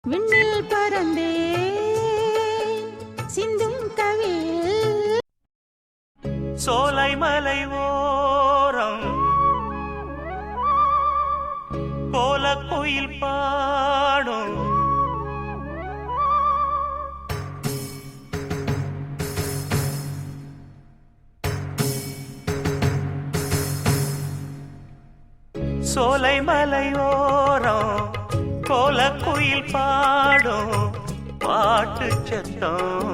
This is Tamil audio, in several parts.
விண்ணில் பறந்தே சிந்தும் கவியில் சோலை மலை ஓரம் கோலக்குயில் பாடும் சோலை மலை ஓரம் கோலக்குயில் பாடும் பாட்டு சத்தம்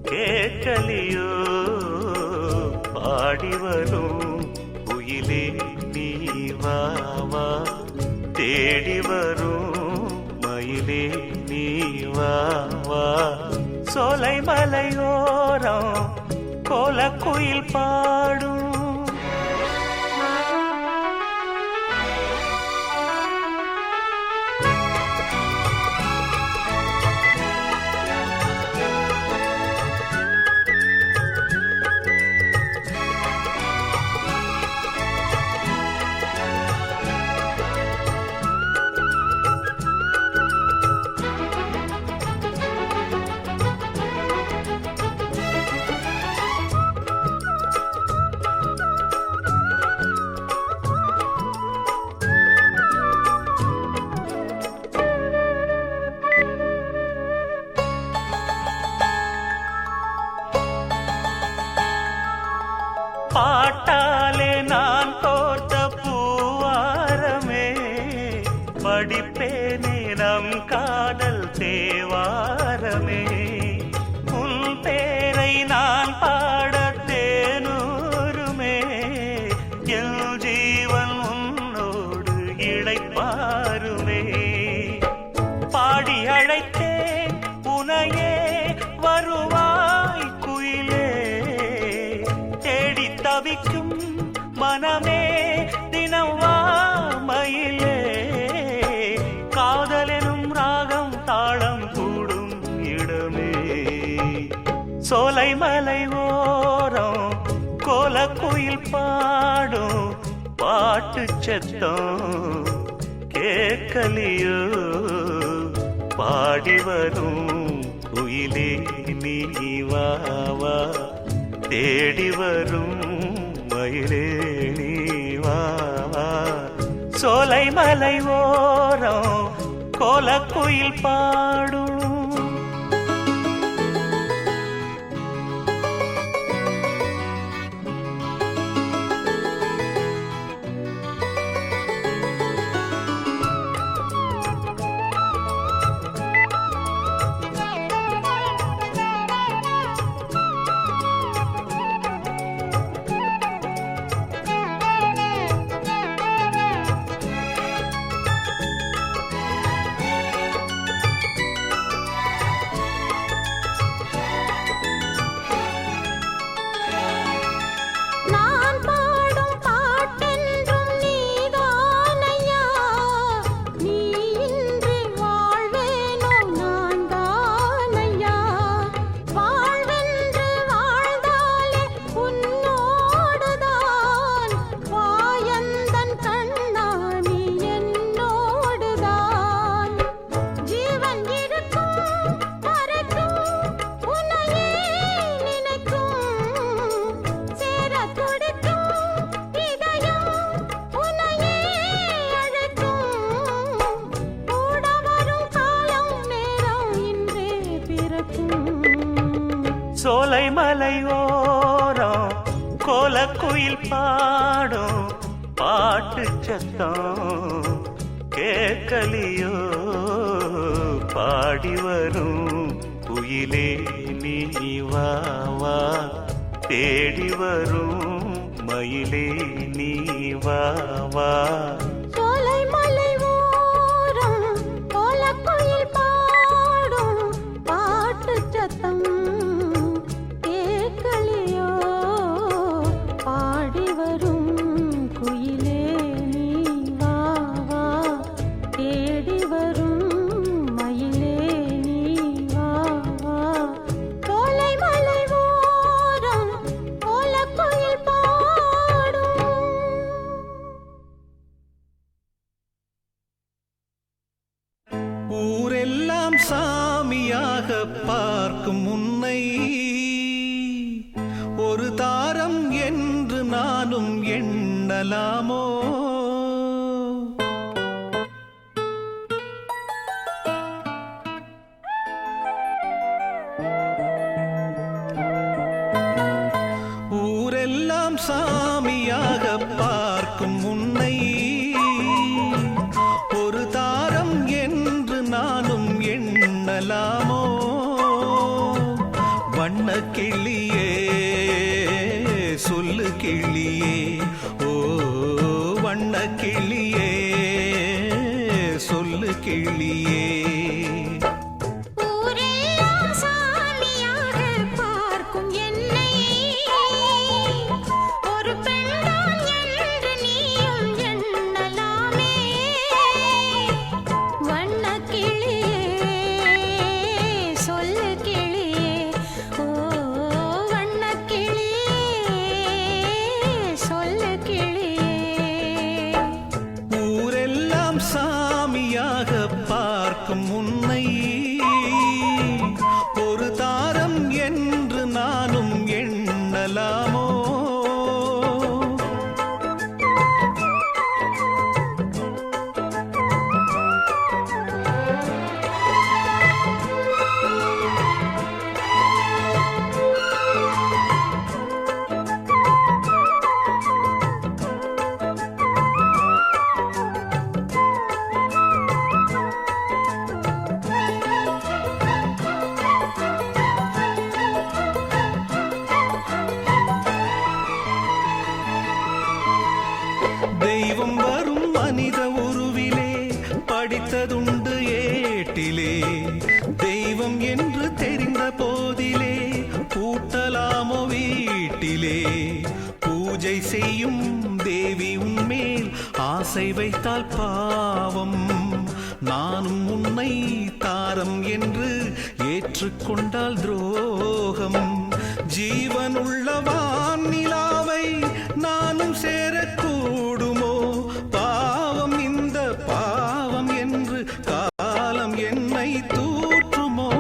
கேட்கலியோ பாடி வரும் குயிலே நீ வா வா தேடி வரும் மயிலே நீ வா வா சோலை மலை ஓரம் கோலக்குயில் பாடும் பாட்டாலே நான் தோர்த்த பூவாரமே படிப்பேனே நம் காதல் தேவாரமே உன் பேரை நான் பாட தேனூருமே என் ஜீவன் உன்னோடு இளைப்பாருமே பாடி அழைத்தேன் உனையே வருவாய் குயிலே தவிக்கும் மனமே தினம் வா மயிலே காதலெனும் ராகம் தாளம் கூடும் இடமே சோலை மலை ஓரம் கோலக்குயில் பாடும் பாட்டு சத்தம் கேட்கலியோ பாடி வரும் குயிலே நீ வா வா தேடி வரும் மயிலே நீ வா வா சோலை மலை ஓரம் கோலக்குயில் பாடும் சோலை மலை ஓரம் கோலக்குயில் பாடும் பாட்டு சத்தம் கேட்கலியோ பாடி வரும் குயிலே நீ வா வா தேடி வரும் மயிலே நீ வா வா ஊரெல்லாம் சாமியாக பார்க்கும் உன்னை ஒரு தாரம் என்று நானும் எண்ணலாமோ? ஊரெல்லாம் சாமியாக பார்க்கும் உன்னை ஒரு தாரம் என்று நானும் எண்ணலாமோ? வண்ண கிளியே சொல்லு கிளியே, ஓ வண்ண கிளியே சொல்லு கிளியே. சாமியாக பார்க்கும் உன்னை ஒரு தாரம் என்று நானும் எண்ணலாமோ? தெய்வம் வரும் மனித உருவிலே படித்ததுண்டு ஏட்டிலே, தெய்வம் என்று தெரிந்த போதிலே பூட்டலாமோ வீட்டிலே? பூஜை செய்யும் தேவி உன்மேல் ஆசை வைத்தால் பாவம், நானும் உன்னை தாரம் என்று ஏற்றுக்கொண்டால் துரோகம். ஜீவனுள்ள வானிலாவை நானும் சேரக்கூடுமோ? பாவம் இந்த பாவம் என்று காலம் என்னை தூற்றுமோ?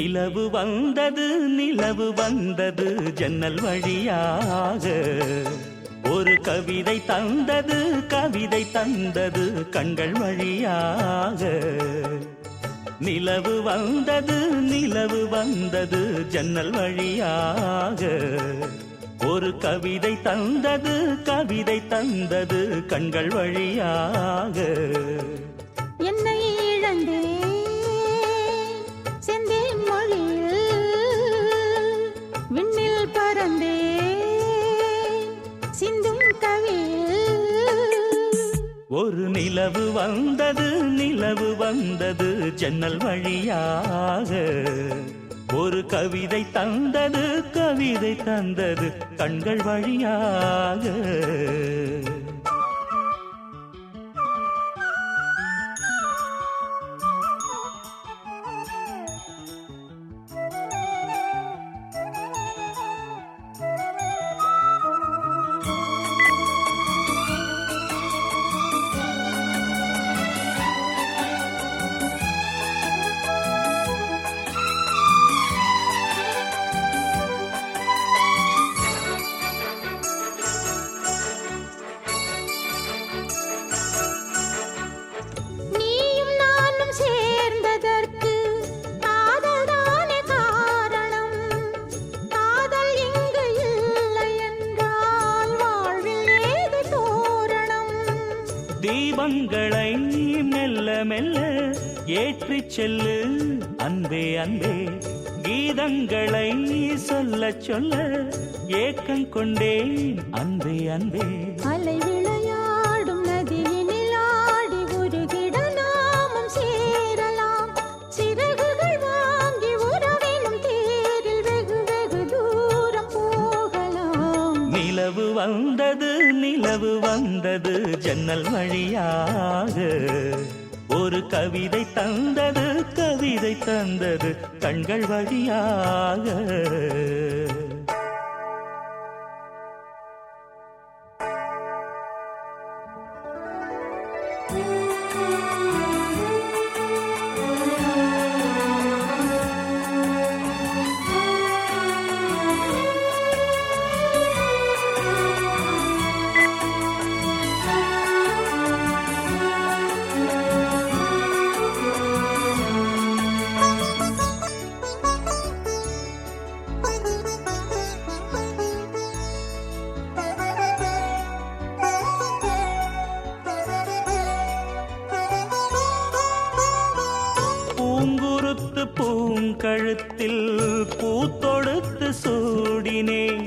நிலவு வந்தது நிலவு வந்தது ஜன்னல் வழியாக ஒரு கவிதை தந்தது கவிதை தந்தது கண்கள் வழியாக நிலவு வந்தது நிலவு வந்தது ஜன்னல் வழியாக ஒரு கவிதை தந்தது கவிதை தந்தது கண்கள் வழியாக என்னை இழந்தே செந்தேன் மொழியில் விண்ணில் பறந்தே சிந்தும் கவியில் ஒரு நிலவு வந்தது ஜன்னல் வழியாக ஒரு கவிதை தந்தது கவிதை தந்தது கண்கள் வழியாக நீயும் நானும் சேர்ந்ததற்கு காதல் தானே காரணம் காதல் இங்கு இல்லை என்றால் வாழ்வில் ஏது தோரணம் தீபங்களை மெல்ல மெல்ல ஏற்றிச் செல்லு அன்பே அன்பே கீதங்களை சொல்ல சொல்ல ஏக்கம் கொண்டேன் அன்பே அன்பே அலை விளையாடும் நதியினில் ஆடி உருகிட நாமும் சேரலாம் சிறகுகள் வாங்கி உறவினும் தேரில் வெகு வெகு தூரம் போகலாம் நிலவு வந்தது ஜன்னல் வழியாக ஒரு கவிதை தந்தது கவிதை தந்தது கண்கள் வழியாக பூங்குருத்து பூங்கழுத்தில் பூத்தொடுத்து சூடினேன்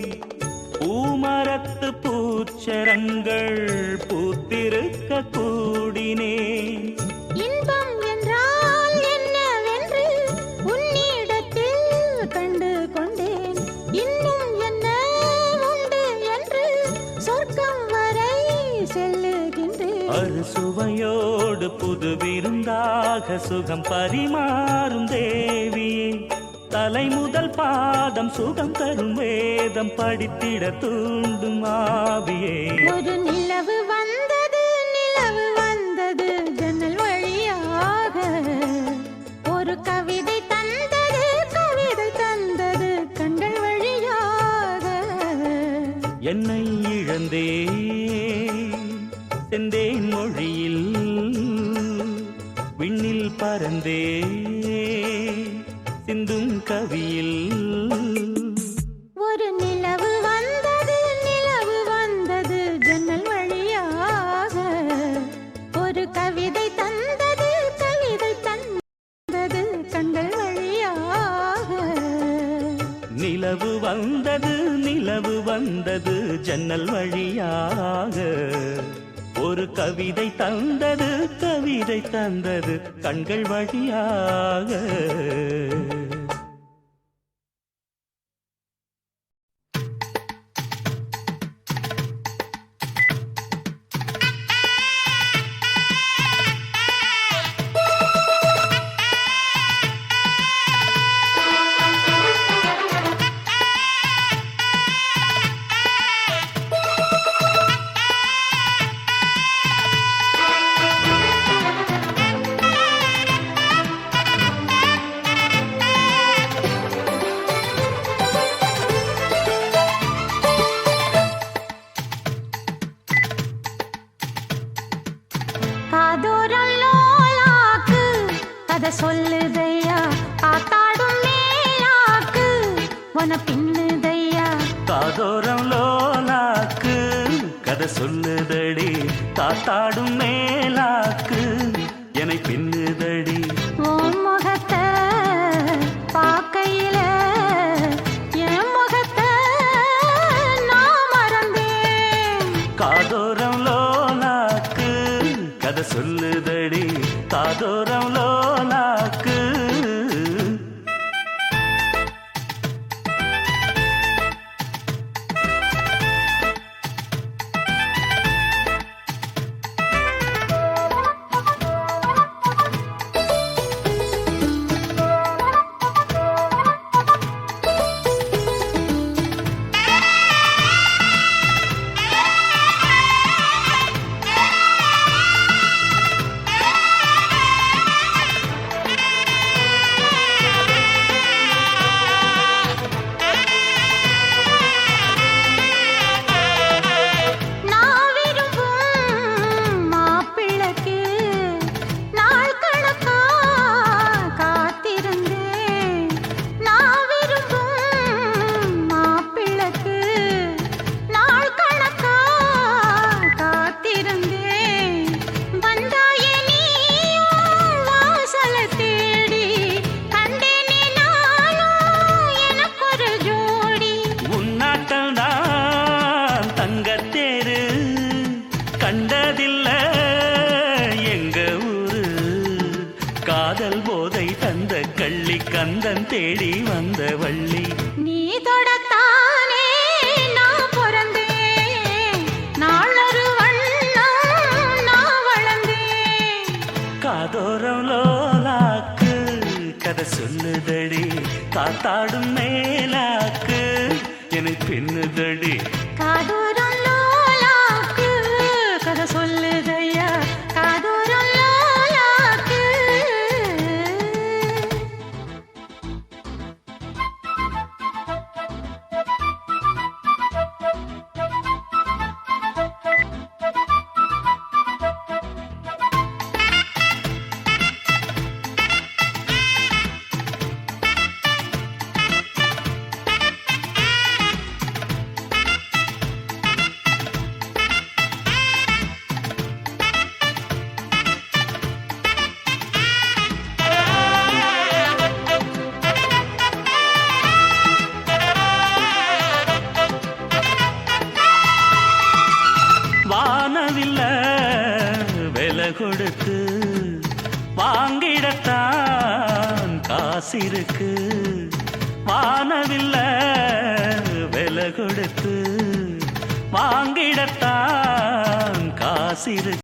பூமரத்து பூச்சரங்கள் பூத்திருக்க கூடினேன் இன்பம் என்றால் என்னவென்று உன்னிடத்தில் கண்டு கொண்டேன் இன்னும் என்ன உண்டு என்று சொர்க்கம் வரை செல்லுகின்றேன் அறுசுவையோடு புது விருந்தாக சுகம் பரிமாறும் தேவியே தலை முதல் பாதம் சுகம் தரும் வேதம் படித்திட தூண்டும் ஆவியே ஒரு நிலவு வந்தது ஜன்னல் வழியாக ஒரு கவிதை தந்தது கவிதை தந்தது கண்கள் வழியாக என்னை இழந்தே செந்தேன் மொழியில் விண்ணில் பறந்தே சிந்தும் கவியில் ஒரு நிலவு வந்தது ஜன்னல் வழியாக ஒரு கவிதை தந்தது கவிதை தந்தது கண்கள் வழியாக நிலவு வந்தது ஜன்னல் வழியாக ஒரு கவிதை தந்தது கவிதை தந்தது கண்கள் வழியாக கதை சொல்லுதையா காத்தாடும் மேலாக்கு உன பின்னுதையா காதோரம் லோலாக்கு கதை சொல்லுதடி காத்தாடும் மேலாக்கு என்னை பின்னுதடி உன் முகத்தை பார்க்கையில என் முகத்தை நான் மறந்தேன் காதோரம் லோலாக்கு கதை சொல்லுதடி காதோரம் லோலாக்கு நான் விரும்பும் மாப்பிள்ளைக்கு நாள் கணக்கா காத்திருந்தேன் நான் விரும்பும் மாப்பிள்ளைக்கு நாள் கணக்கா காத்திருந்தேன் வந்தாயே நீயும் வாசலை தேடி கண்டேனே நானும் எனக்கொரு ஜோடி உன்னாட்டம் தான் தங்கத்தேரு கண்டதில்ல எங்க ஊரு காதல் போதை தந்த கள்ளி கந்தன் தேடி வந்த வள்ளி நீ தொடத்தானே நான் பிறந்தேன் நாளொரு வண்ணம் நான் வளர்ந்தேன் காதோரம் லோலாக்கு கதை சொல்லுதடி காத்தாடும் மேலாக்கு என்னை பின்னுதடி காதூரம் லோலாக்கு கதை சொல்லுதையா காதூரம் லோலாக்கு வானவில்ல விலை கொடுத்து வாங்கிடத்தான் காசிருக்கு வானவில்ல விலை கொடுத்து வாங்கிடத்தான் காசிருக்கு